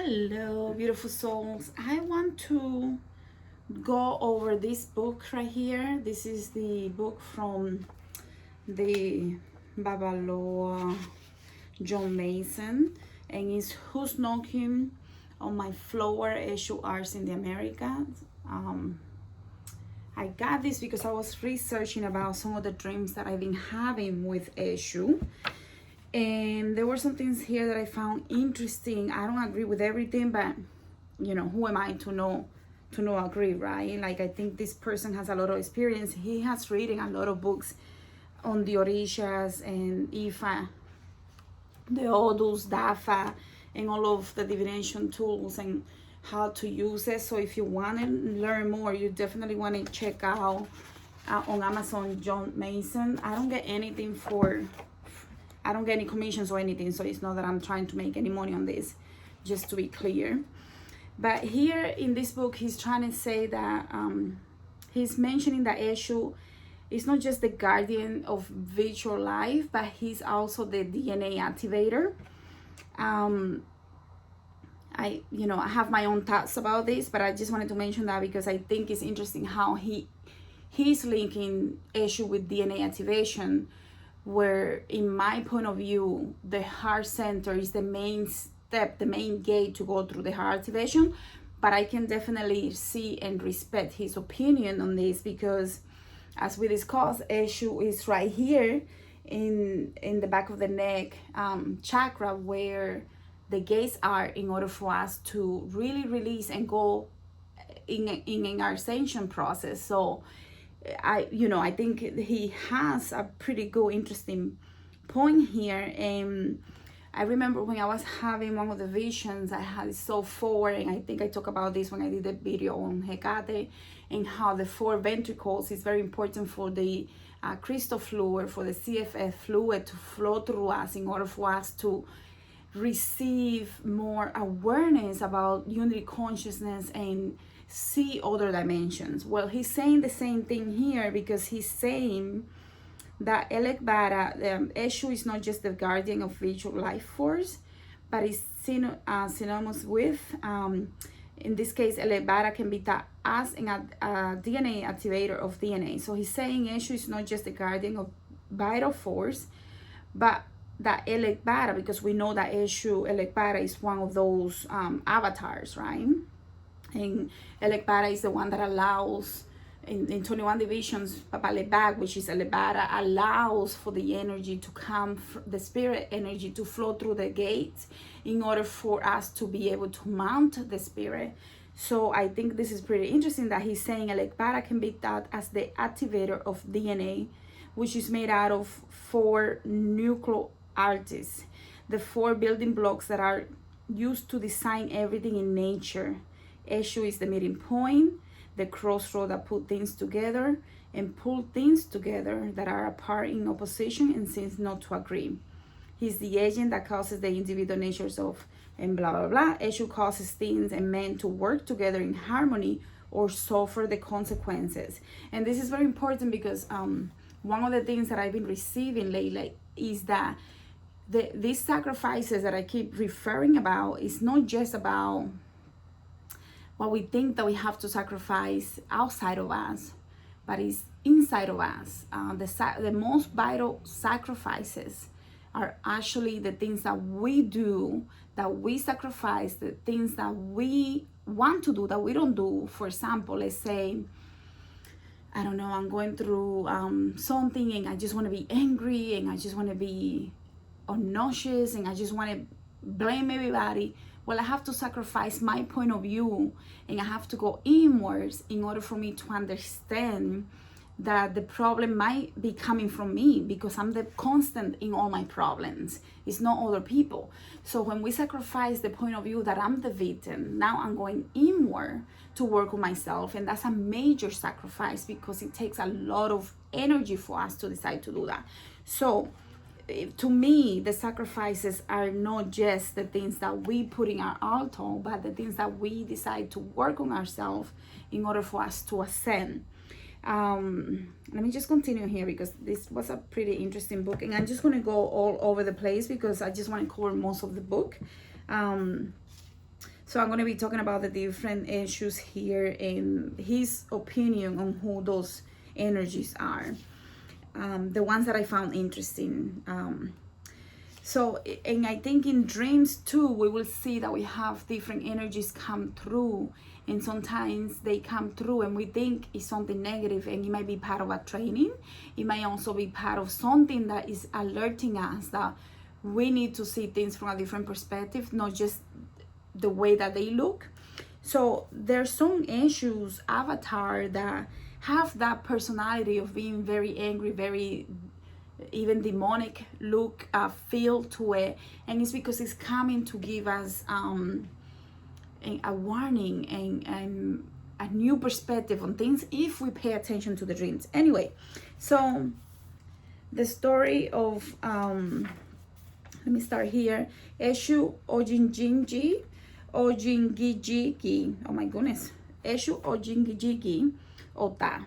Hello, beautiful souls. I want to go over this book right here. This is the book from the Babaloa John Mason, and it's Who's Knocking on My Floor, Eshu Arts in the Americas. I got this because I was researching about some of the dreams that I've been having with Eshu. And there were some things here that I found interesting. I don't agree with everything, but you know, who am I to know agree, right? Like, I think this person has a lot of experience. He has written a lot of books on the Orishas and Ifa, the Odus, Dafa, and all of the divination tools and how to use it. So if you want to learn more, you definitely want to check out on Amazon John Mason. I don't get anything I don't get any commissions or anything, so it's not that I'm trying to make any money on this, just to be clear. But here in this book, he's trying to say that he's mentioning that Eshu is not just the guardian of virtual life, but he's also the DNA activator. I have my own thoughts about this, but I just wanted to mention that because I think it's interesting how he's linking Eshu with DNA activation, where in my point of view, the heart center is the main step, the main gate to go through the heart activation. But I can definitely see and respect his opinion on this because, as we discussed, Eshu is right here in the back of the neck chakra, where the gates are, in order for us to really release and go in our ascension process. So I think he has a pretty good, interesting point here. And I remember when I was having one of the visions, I had it so forward, and I think I talked about this when I did the video on Hecate, and how the 4 ventricles is very important for the crystal fluid, for the CFF fluid to flow through us in order for us to receive more awareness about unity consciousness and see other dimensions. Well, he's saying the same thing here because he's saying that Elekbara, Eshu, is not just the guardian of virtual life force, but is synonymous with, in this case, Elekbara can be taught as a DNA activator of DNA. So he's saying Eshu is not just the guardian of vital force, but that Elekbara, because we know that Eshu, Elekbara, is one of those avatars, right? And Elekbara is the one that allows, in 21 divisions, Papa Lebag, which is Elekbara, allows for the energy to come, the spirit energy to flow through the gates in order for us to be able to mount the spirit. So I think this is pretty interesting that he's saying Elekbara can be thought as the activator of DNA, which is made out of 4 nucleotides, the 4 building blocks that are used to design everything in nature. Eshu is the meeting point, the crossroad that put things together and pull things together that are apart in opposition and seems not to agree. He's the agent that causes the individual natures of and blah blah blah. Eshu causes things and men to work together in harmony or suffer the consequences. And this is very important because one of the things that I've been receiving lately is that these sacrifices that I keep referring about is not just about what we think that we have to sacrifice outside of us, but it's inside of us. The most vital sacrifices are actually the things that we do, that we sacrifice, the things that we want to do that we don't do. For example, let's say, I don't know, I'm going through something and I just want to be angry and I just want to be obnoxious and I just want to blame everybody. Well, I have to sacrifice my point of view and I have to go inwards in order for me to understand that the problem might be coming from me because I'm the constant in all my problems. It's not other people. So when we sacrifice the point of view that I'm the victim, now I'm going inward to work on myself. And that's a major sacrifice because it takes a lot of energy for us to decide to do that. So to me, the sacrifices are not just the things that we put in our altar, but the things that we decide to work on ourselves in order for us to ascend. Let me just continue here because this was a pretty interesting book, and I'm just going to go all over the place because I just want to cover most of the book. So I'm going to be talking about the different issues here and his opinion on who those energies are. The ones that I found interesting. So, and I think in dreams too, we will see that we have different energies come through, and sometimes they come through and we think it's something negative, and it might be part of a training. It might also be part of something that is alerting us that we need to see things from a different perspective, not just the way that they look. So there's some issues, avatar, that have that personality of being very angry, very even demonic look, feel to it, and it's because it's coming to give us a warning and a new perspective on things if we pay attention to the dreams. Anyway, so the story of let me start here. Eshu Ojingiji, oh my goodness, Eshu Ojingiji Ota.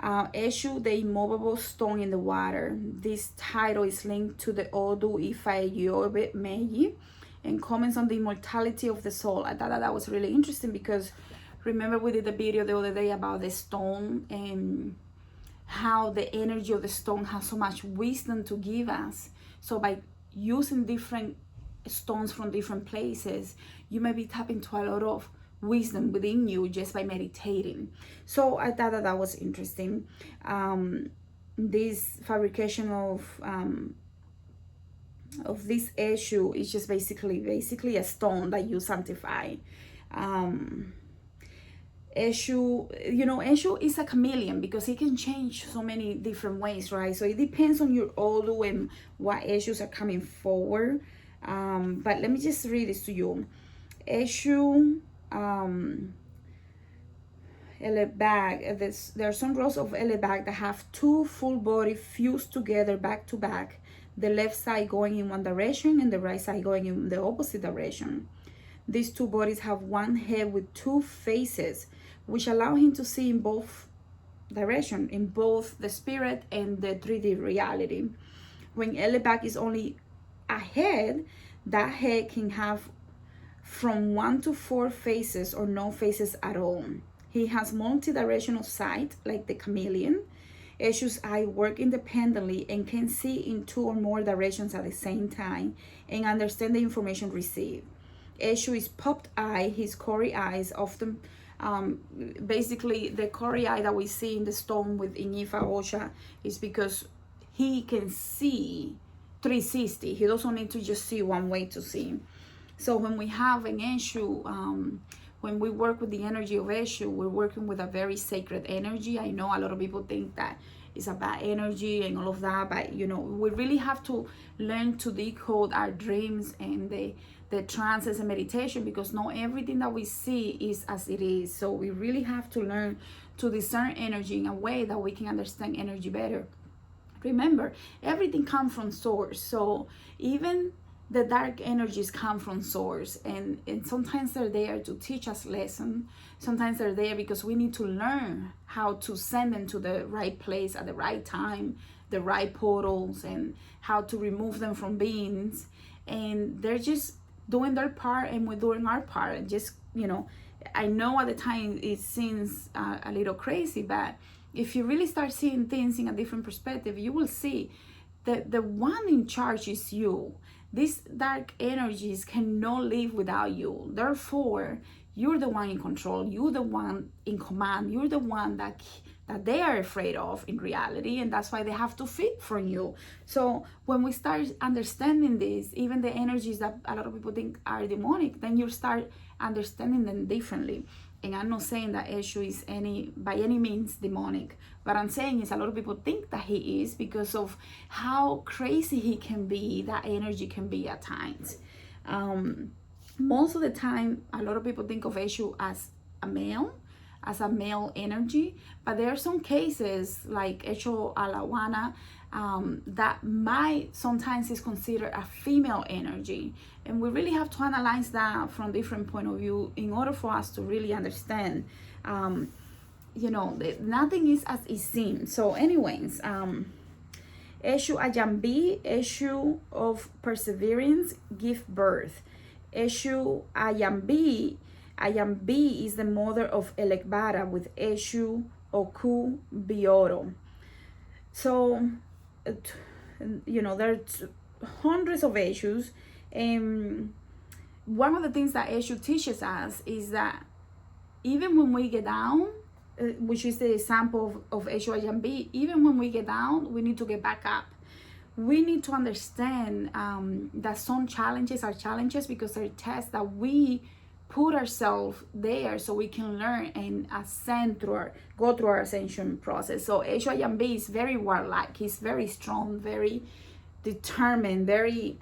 Eshu, the immovable stone in the water. This title is linked to the Odu Ifa Yobe Meiji and comments on the immortality of the soul. I thought that was really interesting because remember we did a video the other day about the stone and how the energy of the stone has so much wisdom to give us. So by using different stones from different places, you may be tapping into a lot of wisdom within you just by meditating. So I thought that was interesting. This fabrication of this issue is just basically a stone that you sanctify. Eshu, you know, Eshu is a chameleon because it can change so many different ways, right? So it depends on your Odu and what issues are coming forward. But let me just read this to you. Eshu Elebag, there are some rows of Elebag that have two full body fused together back to back, the left side going in one direction and the right side going in the opposite direction. These two bodies have one head with two faces, which allow him to see in both directions, in both the spirit and the 3D reality. When Elebag is only a head, that head can have from 1 to 4 faces or no faces at all. He has multi-directional sight like the chameleon. Eshu's eye work independently and can see in 2 or more directions at the same time and understand the information received. Eshu is popped eye, his Kori eyes often, basically the Kori eye that we see in the stone with Ifa Osha is because he can see 360. He doesn't need to just see one way to see. So when we have an Eshu, when we work with the energy of Eshu, we're working with a very sacred energy. I know a lot of people think that it's a bad energy and all of that, but you know, we really have to learn to decode our dreams and the trances and meditation, because not everything that we see is as it is. So we really have to learn to discern energy in a way that we can understand energy better. Remember, everything comes from source. So even the dark energies come from source, and sometimes they're there to teach us lessons. Sometimes they're there because we need to learn how to send them to the right place at the right time, the right portals, and how to remove them from beings. And they're just doing their part and we're doing our part. And just, you know, I know at the time it seems a little crazy, but if you really start seeing things in a different perspective, you will see that the one in charge is you. These dark energies cannot live without you. Therefore, you're the one in control. You're the one in command. You're the one that they are afraid of in reality, and that's why they have to feed from you. So when we start understanding this, even the energies that a lot of people think are demonic, then you start understanding them differently. And I'm not saying that Eshu is by any means demonic. What I'm saying is a lot of people think that he is because of how crazy he can be, that energy can be at times. Most of the time, a lot of people think of Eshu as a male energy, but there are some cases like Eshu Alawana that might sometimes is considered a female energy, and we really have to analyze that from different point of view in order for us to really understand. You know, nothing is as it seems. So anyways, Eshu Ajambi, Eshu of perseverance, give birth. Eshu Ayambi. Ayambi is the mother of Elekbara with Eshu Oku Bioro. So, there are hundreds of Eshus. One of the things that Eshu teaches us is that even when we get down, which is the example of Eshu Ayambi, even when we get down, we need to get back up. We need to understand that some challenges are challenges because they're tests that we put ourselves there so we can learn and ascend go through our ascension process. So Eshu Ayambi is very warlike. He's very strong, very determined, very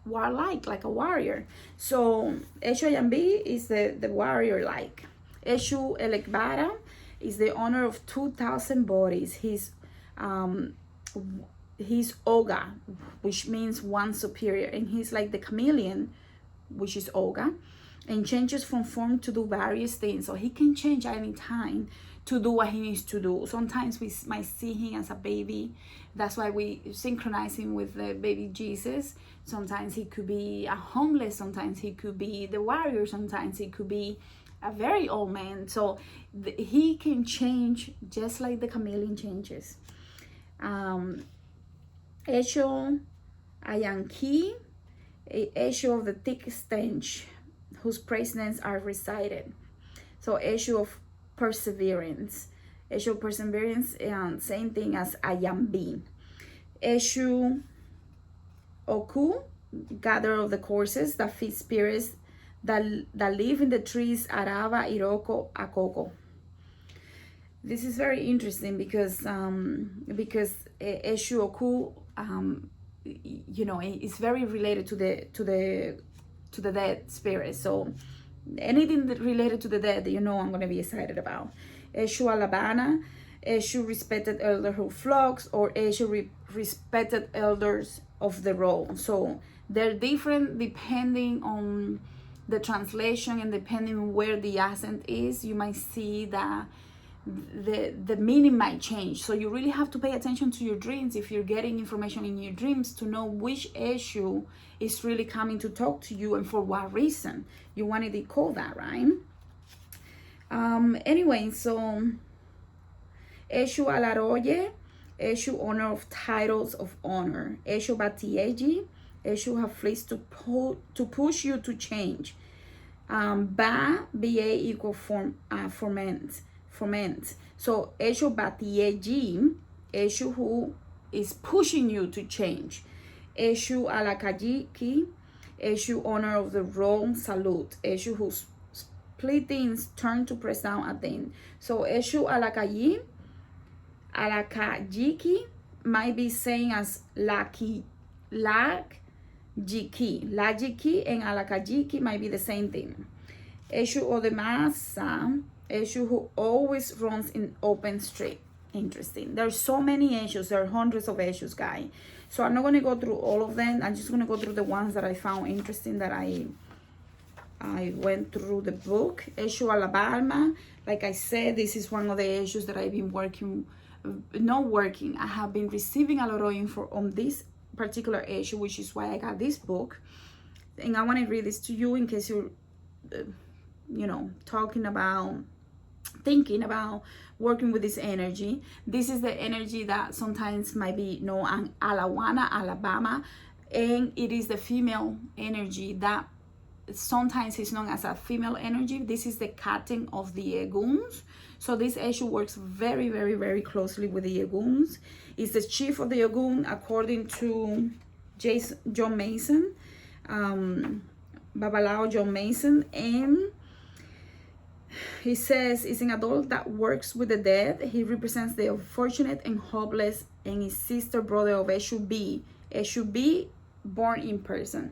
warlike, like a warrior. So Eshu Ayambi is the warrior like. Eshu Elekbara is the owner of 2,000 bodies. He's Oga, which means one superior, and he's like the chameleon, which is Oga, and changes from form to do various things. So he can change at any time to do what he needs to do. Sometimes we might see him as a baby. That's why we synchronize him with the baby Jesus. Sometimes he could be a homeless. Sometimes he could be the warrior. Sometimes he could be a very old man. So he can change just like the chameleon changes. Eshu Ayanki, Eshu of the thick stench, whose praises are recited. So Eshu of perseverance. Eshu of perseverance, same thing as Ayambi. Eshu Oku, gatherer of the courses that feed spirits that live in the trees Arava, Iroko, Akoko. This is very interesting because Eshu Oku, is very related to the dead spirit. So anything that related to the dead, I'm going to be excited about. Eshu Alabana, Eshu respected elder who flocks, or Eshu respected elders of the role. So they're different depending on the translation and depending on where the accent is. You might see that the meaning might change. So you really have to pay attention to your dreams if you're getting information in your dreams to know which Eshu is really coming to talk to you and for what reason. You want to decode that, right? Anyway, so Eshu Alaroye, Eshu owner of titles of honor. Eshu Batieji, Eshu have fleas to push you to change. Ba equal ferment. So Eshu Batieji, Eshu who is pushing you to change. Eshu Alakajiki, Eshu owner of the wrong salute. Eshu who split things turn to press down a thing. So Eshu Alakajiki might be saying as Lajiki and Alakajiki might be the same thing. Eshu Odemasa, Eshu who always runs in open street. Interesting. There's so many Eshus. There are hundreds of Eshus, guys. So I'm not going to go through all of them. I'm just going to go through the ones that I found interesting that I went through the book. Eshu Alabama. Like I said, this is one of the Eshus that I've been I have been receiving a lot of info on this particular Eshu, which is why I got this book. And I want to read this to you in case you're, thinking about working with this energy. This is the energy that sometimes might be known as Alawana, Alabama, and it is the female energy that sometimes is known as a female energy. This is the captain of the Eguns. So this Eshu works very, very, very closely with the Eguns. It's the chief of the Egun according to John Mason, Babalao John Mason, and he says it's an adult that works with the dead. He represents the unfortunate and hopeless and his sister brother of Eshu B. Eshu B, born in person.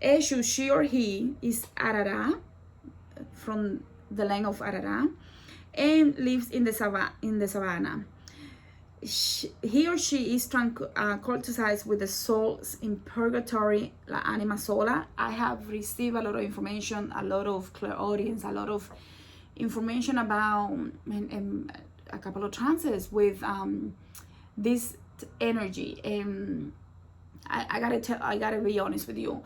Eshu, she or he, is Arara, from the land of Arara, and lives in the savannah. He or she is cultized with the souls in purgatory, la anima sola. I have received a lot of information, a lot of clairaudience, a lot of information about a couple of trances with this energy. And I gotta be honest with you.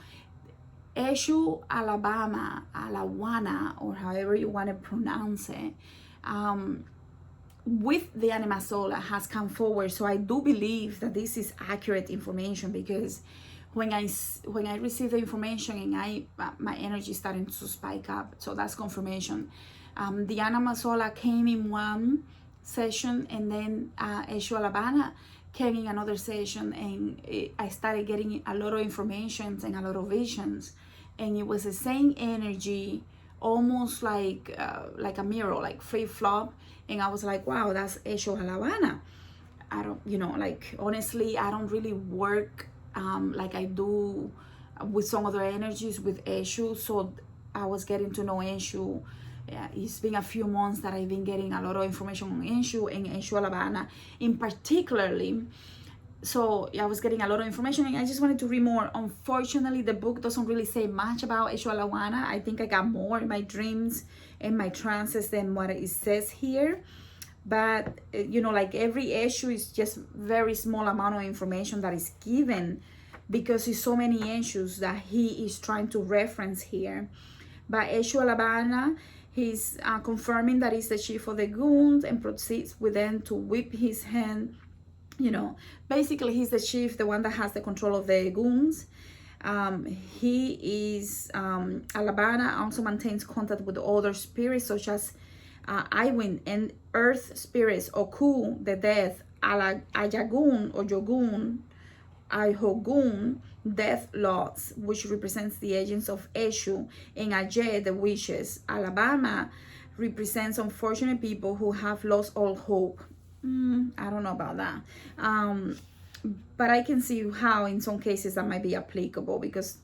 Eshu Alabama, Alawana, or however you want to pronounce it, with the Animasola has come forward. So I do believe that this is accurate information, because when I receive the information and my energy is starting to spike up, so that's confirmation. The Animasola came in one session, and then Eshu Alabama came in another session, and I started getting a lot of information and a lot of visions, and it was the same energy, almost like a mirror, like flip-flop. And I was like, wow, that's Eshu Alabama. I don't, like, honestly, I don't really work like I do with some other energies with Eshu. So I was getting to know Eshu. It's been a few months that I've been getting a lot of information on Eshu and Eshu Alabama in particularly. So I was getting a lot of information, and I just wanted to read more. Unfortunately, the book doesn't really say much about Eshu Alabama. I think I got more in my dreams and my trances than what it says here. But like every Eshu is just very small amount of information that is given, because there's so many Eshus that he is trying to reference here. But Eshu Alabama, he's confirming that he's the chief of the goons, and proceeds with them to whip his hand. Basically he's the chief, the one that has the control of the goons. He is Alabama also maintains contact with other spirits, such as Iwin and earth spirits, Oku, the death, Ayagun or Yogun, Ihogun, death lords, which represents the agents of Eshu, and Aje, the witches. Alabama represents unfortunate people who have lost all hope. I don't know about that. But I can see how in some cases that might be applicable, because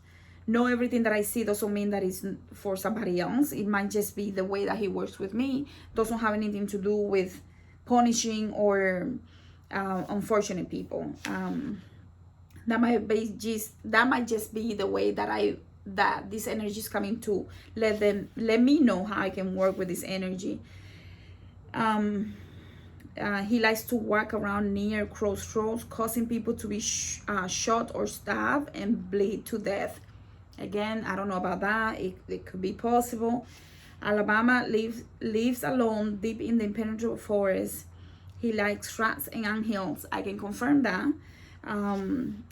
not everything that I see doesn't mean that it's for somebody else. It might just be the way that he works with me. Doesn't have anything to do with punishing or unfortunate people. That might just be the way that this energy is coming to let me know how I can work with this energy. He likes to walk around near crossroads, causing people to be shot or stabbed and bleed to death. Again, I don't know about that. It could be possible. Alabama lives alone deep in the impenetrable forest. He likes rats and anthills. I can confirm that.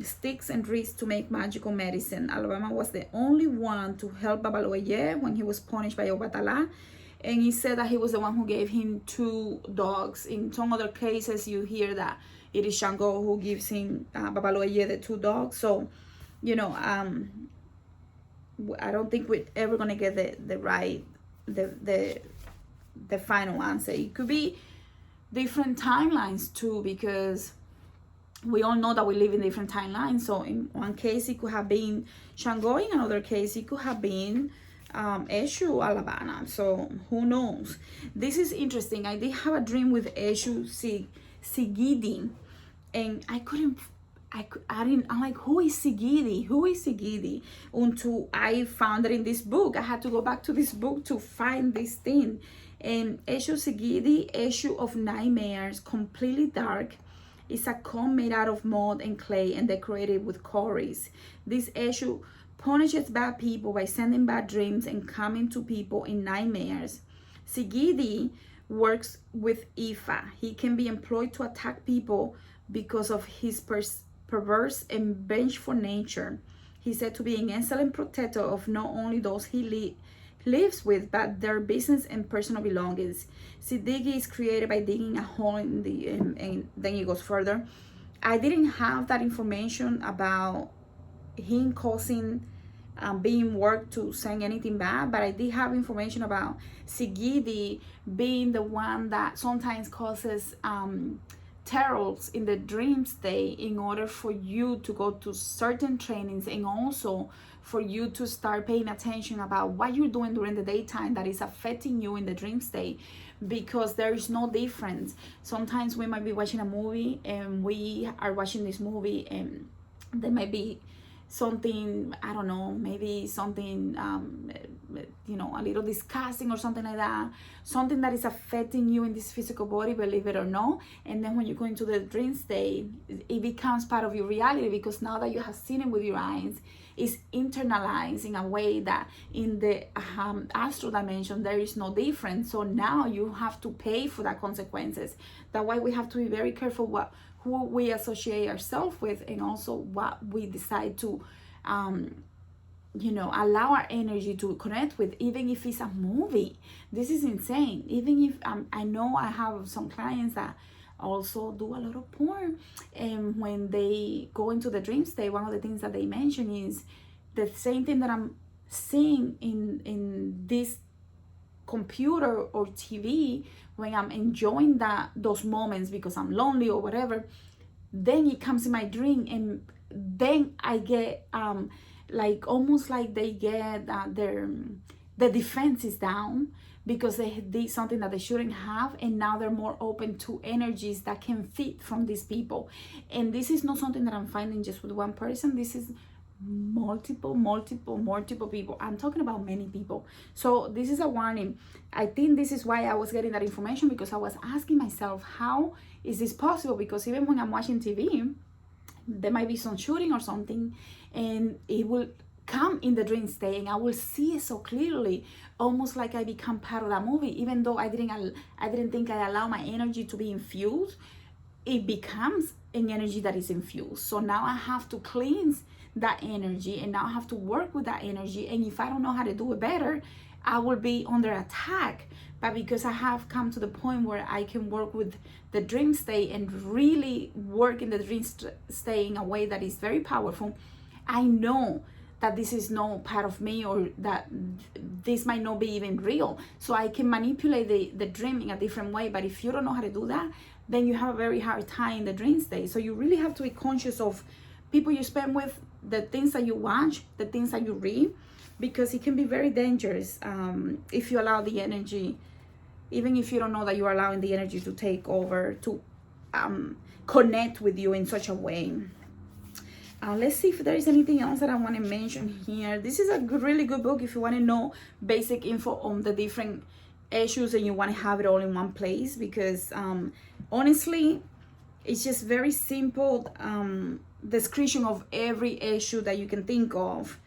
Sticks and reeds to make magical medicine. Alabama was the only one to help Babaloye when he was punished by Obatala. And he said that he was the one who gave him 2 dogs. In some other cases, you hear that it is Shango who gives him Babaloye the 2 dogs. So, I don't think we're ever gonna get the final answer. It could be different timelines too, because we all know that we live in different timelines. So in one case, it could have been Shango. In another case, it could have been Eshu Alabama. So who knows? This is interesting. I did have a dream with Eshu Sigidi, and I'm like, who is Sigidi? Until I found it in this book. I had to go back to this book to find this thing. And Eshu Sigidi, Eshu of nightmares, completely dark. It's a comb made out of mud and clay and decorated with cowries. This Eshu punishes bad people by sending bad dreams and coming to people in nightmares. Sigidi works with Ifa. He can be employed to attack people because of his perverse and vengeful nature. He's said to be an excellent protector of not only those he lives with, but their business and personal belongings. Sigidi is created by digging a hole in and then he goes further. I didn't have that information about him causing being worked to saying anything bad, but I did have information about Sigidi being the one that sometimes causes terrors in the dream state in order for you to go to certain trainings, and also for you to start paying attention about what you're doing during the daytime that is affecting you in the dream state, because there is no difference. Sometimes we might be watching a movie and we are watching this movie and there might be something, I don't know, maybe something a little disgusting or something like that, something that is affecting you in this physical body, believe it or not. And then when you go into the dream state, it becomes part of your reality, because now that you have seen it with your eyes, it's internalized in a way that in the astral dimension there is no difference. So now you have to pay for that consequences. That's why we have to be very careful who we associate ourselves with, and also what we decide to allow our energy to connect with, even if it's a movie. This is insane. Even if I know I have some clients that also do a lot of porn, and when they go into the dream state, one of the things that they mention is the same thing that I'm seeing in this computer or TV when I'm enjoying those moments because I'm lonely or whatever. Then it comes in my dream, and then I get like almost like they get the defense is down, because they did something that they shouldn't have, and now they're more open to energies that can fit from these people. And this is not something that I'm finding just with one person. This is multiple people. I'm talking about many people. So this is a warning. I think this is why I was getting that information, because I was asking myself, how is this possible? Because even when I'm watching TV, there might be some shooting or something, and it will come in the dream state, and I will see it so clearly, almost like I become part of that movie. Even though I didn't think I allow my energy to be infused, it becomes an energy that is infused. So now I have to cleanse that energy, and now I have to work with that energy. And if I don't know how to do it better, I will be under attack. But because I have come to the point where I can work with the dream state and really work in the dream state in a way that is very powerful, I know that this is no part of me, or that this might not be even real. So I can manipulate the dream in a different way. But if you don't know how to do that, then you have a very hard time in the dream state. So you really have to be conscious of people you spend with, the things that you watch, the things that you read, because it can be very dangerous if you allow the energy, even if you don't know that you're allowing the energy to take over, to connect with you in such a way. Let's see if there is anything else that I want to mention here. This is a really good book if you want to know basic info on the different issues and you want to have it all in one place, because honestly, it's just very simple description of every issue that you can think of.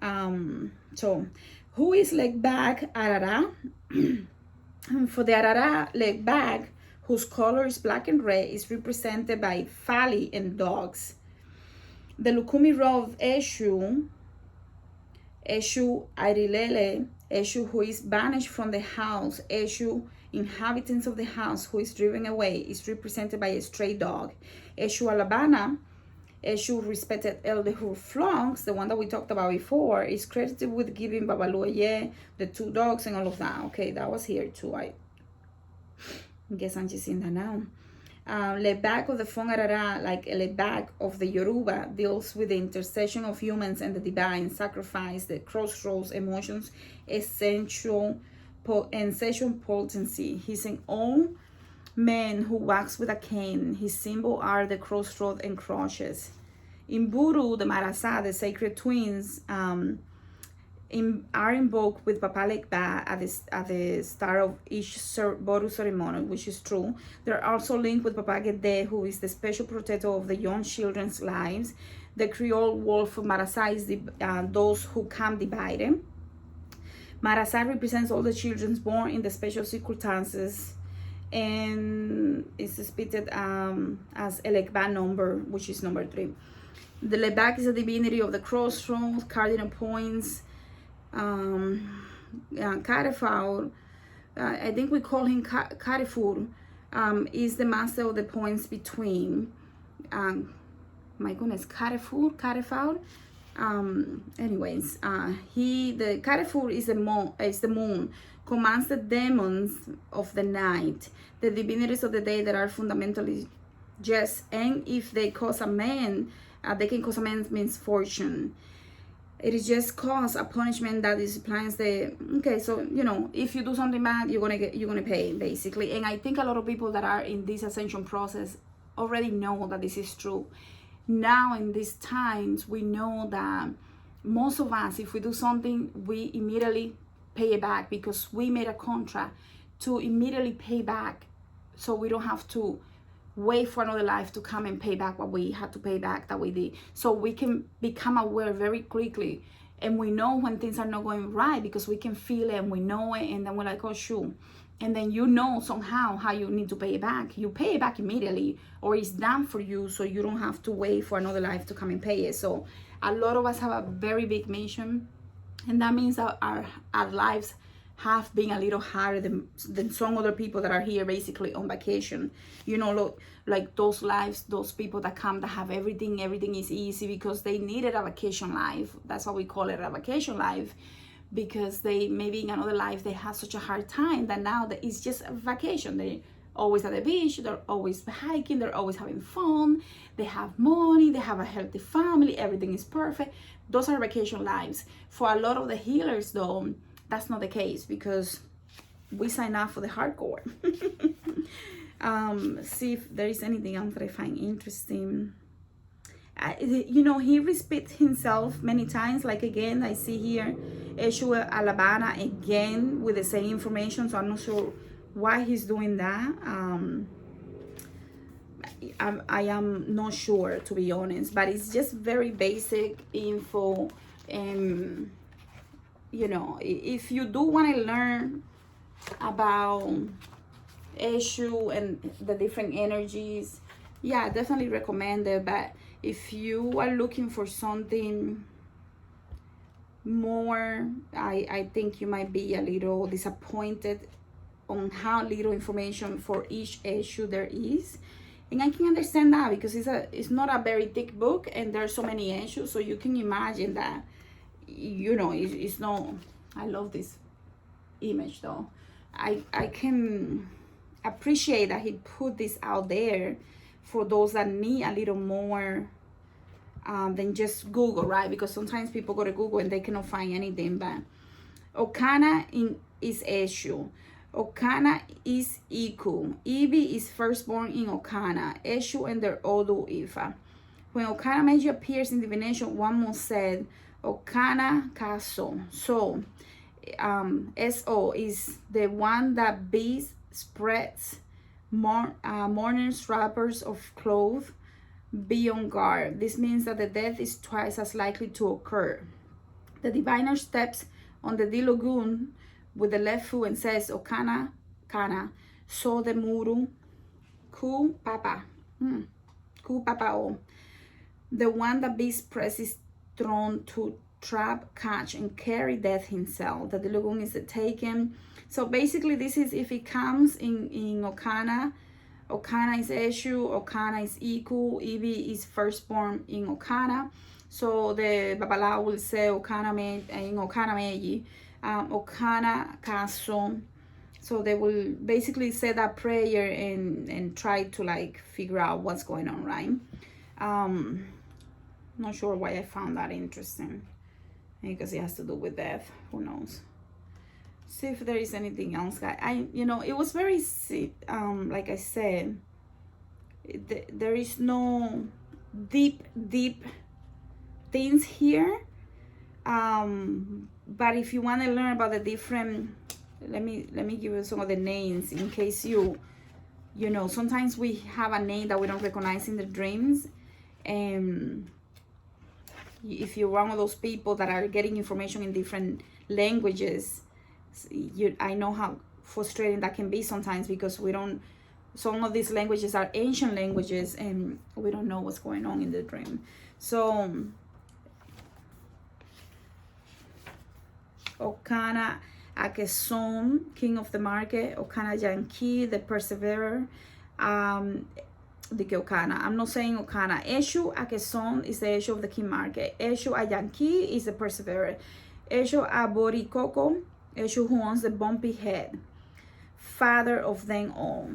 So who is Legback Arara? For the Arara Legback, whose color is black and red, is represented by Fali and dogs. The Lukumi Rov Eshu Arilele, Eshu who is banished from the house, Eshu inhabitants of the house who is driven away, is represented by a stray dog. Eshu Alabana, Eshu respected elder who flunks, the one that we talked about before, is credited with giving Babaluaye the 2 dogs and all of that. Okay, that was here too. I guess I'm just seeing that now. Lebak of the Fongarara, like Lebak of the Yoruba, deals with the intercession of humans and the divine, sacrifice, the crossroads, emotions, essential potency. He's an old man who walks with a cane. His symbol are the crossroads and crosses. In Buru, the Marasa, the sacred twins, are invoked with Papa Legba at the start of each Boru ceremony, which is true. They're also linked with Papa Gede, who is the special protector of the young children's lives. The Creole wolf of Marasa is those who come divided. Marasa represents all the children born in the special circumstances, and is depicted as a Legba number, which is number 3. The Lebak is a divinity of the crossroads, cardinal points. Carrefour, I think we call him Carrefour, is the master of the points between. My goodness, Carrefour. Anyways, the Carrefour is the moon, commands the demons of the night, the divinities of the day that are fundamentally just, and if they cause a man, they can cause a man's misfortune. It is just cause a punishment that disciplines the, okay, so if you do something bad, you're gonna pay, basically. And I think a lot of people that are in this ascension process already know that this is true. Now in these times, we know that most of us, if we do something, we immediately pay it back, because we made a contract to immediately pay back, so we don't have to wait for another life to come and pay back what we had to pay back that we did. So we can become aware very quickly, and we know when things are not going right, because we can feel it and we know it, and then we're like, oh shoot. And then you know somehow how you need to pay it back. You pay it back immediately, or it's done for you, so you don't have to wait for another life to come and pay it. So a lot of us have a very big mission, and that means that our lives have been a little harder than some other people that are here basically on vacation. You know, look, like those lives, those people that come that have everything is easy because they needed a vacation life. That's why we call it a vacation life, because they maybe in another life they had such a hard time that now that it's just a vacation. They always at the beach, they're always hiking, they're always having fun, they have money, they have a healthy family, everything is perfect. Those are vacation lives. For a lot of the healers though, that's not the case, because we sign up for the hardcore. See if there is anything else that I find interesting. You know, he repeats himself many times. Like again, I see here Eshu Alabana again with the same information, so I'm not sure why he's doing that. I am not sure, to be honest, but it's just very basic info. And you know, if you do want to learn about Eshu and the different energies, yeah, I definitely recommend it. But if you are looking for something more, I think you might be a little disappointed on how little information for each Eshu there is. And I can understand that, because it's not a very thick book, and there's so many Eshus, so you can imagine that, you know, it's not. I love this image though. I can appreciate that he put this out there for those that need a little more than just Google, right? Because sometimes people go to Google and they cannot find anything. But Okana is Eshu, Okana is Iku, Ibi is firstborn in Okana, Eshu and their Odu Ifa. When Okana Meiji appears in divination, one must say Okana Kaso. So SO is the one that beats, spreads, mourners, wrappers of clothes. Be on guard. This means that the death is twice as likely to occur. The diviner steps on the Dilogun with the left foot and says, Okana Kana, so the Muru, Ku Papa, Ku Papa O. The one that beats press is thrown to trap, catch, and carry death himself. The Dilogun is taken. So basically, this is if it comes in Okana. Okana is Eshu, Okana is Iku, Ibi is firstborn in Okana. So the Babala will say Okana in Okana Meiji, Okana Kaso. So they will basically say that prayer and try to like figure out what's going on, right? Not sure why I found that interesting. Because it has to do with death. Who knows? See if there is anything else, guys. You know, it was very like I said, there is no deep things here, but if you want to learn about the different, let me give you some of the names in case you know, sometimes we have a name that we don't recognize in the dreams. And if you're one of those people that are getting information in different languages, I know how frustrating that can be sometimes, because we don't, some of these languages are ancient languages and we don't know what's going on in the dream. So Okana Akeson, king of the market, Okana Yankee, the perseverer, the Okana. I'm not saying Okana. Eshu Akeson is the Eshu of the king market. Eshu Ayanki is the perseverer. Eshu Aborikoko, Eshu who owns the bumpy head, father of them all.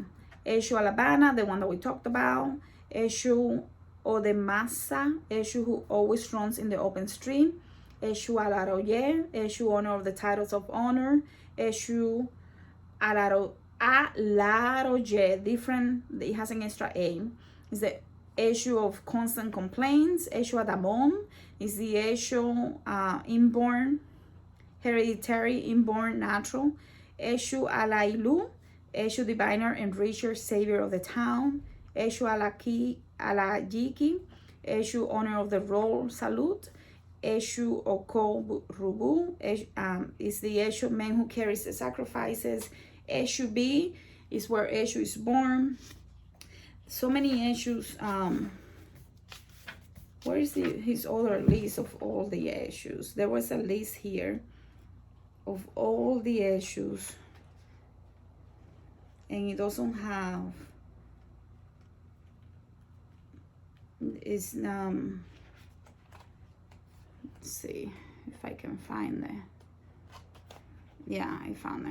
Eshu Alabana, the one that we talked about. Eshu Odemasa, Eshu who always runs in the open street. Eshu Alaroye, Eshu owner of the titles of honor. Eshu Alaroye, different, it has an extra A. Is the Eshu of constant complaints. Eshu Adamon is the Eshu inborn hereditary, inborn, natural. Eshu Alailu, Eshu diviner, enricher, savior of the town. Eshu Alayiki, Eshu honor of the role, salute. Eshu Oko Rubu is the Eshu man who carries the sacrifices. Eshu B is where Eshu is born. So many Eshus. Where is his other list of all the Eshus? There was a list here of all the Eshus, and it doesn't have. It's let's see if I can find it. Yeah, I found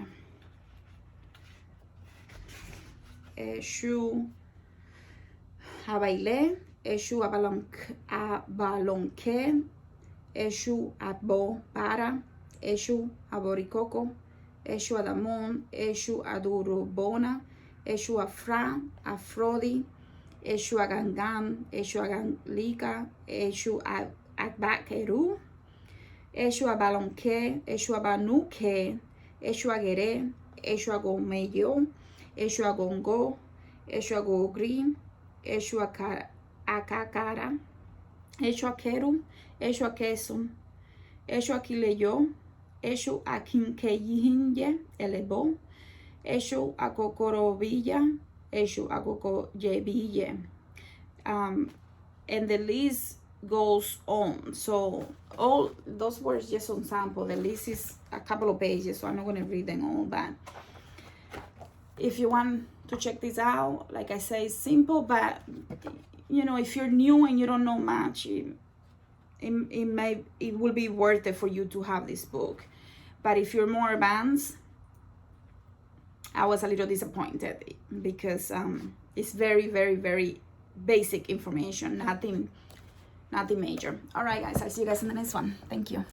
it. Eshu Abaile, Eshu Abalonke, Eshu Abo Para, Eshu Aborikoko, Eshu Adamon, Eshu Adurubona, Eshu Afra, Afrodi, Eshu Agangan, Eshu Aganlika, Eshu Agbakeru, Eshu Abalonke, Eshu Abanuke, Eshu Agere, Eshu Agomeyo, Eshu Agongo, Eshu Agogri, Eshu Akakara, Eshu Akeru, Eshu Akesum, Eshu Akileyo, Eshu Akinkeyihinye, Elebo, Eshu Akokorovilla, Eshu Akokoyeville. And the list goes on. So all those words just on sample. The list is a couple of pages, so I'm not going to read them all, but if you want to check this out, like I say, it's simple, but you know, if you're new and you don't know much, it will be worth it for you to have this book. But if you're more advanced, I was a little disappointed because it's very, very, very basic information, nothing major. All right, guys, I'll see you guys in the next one. Thank you.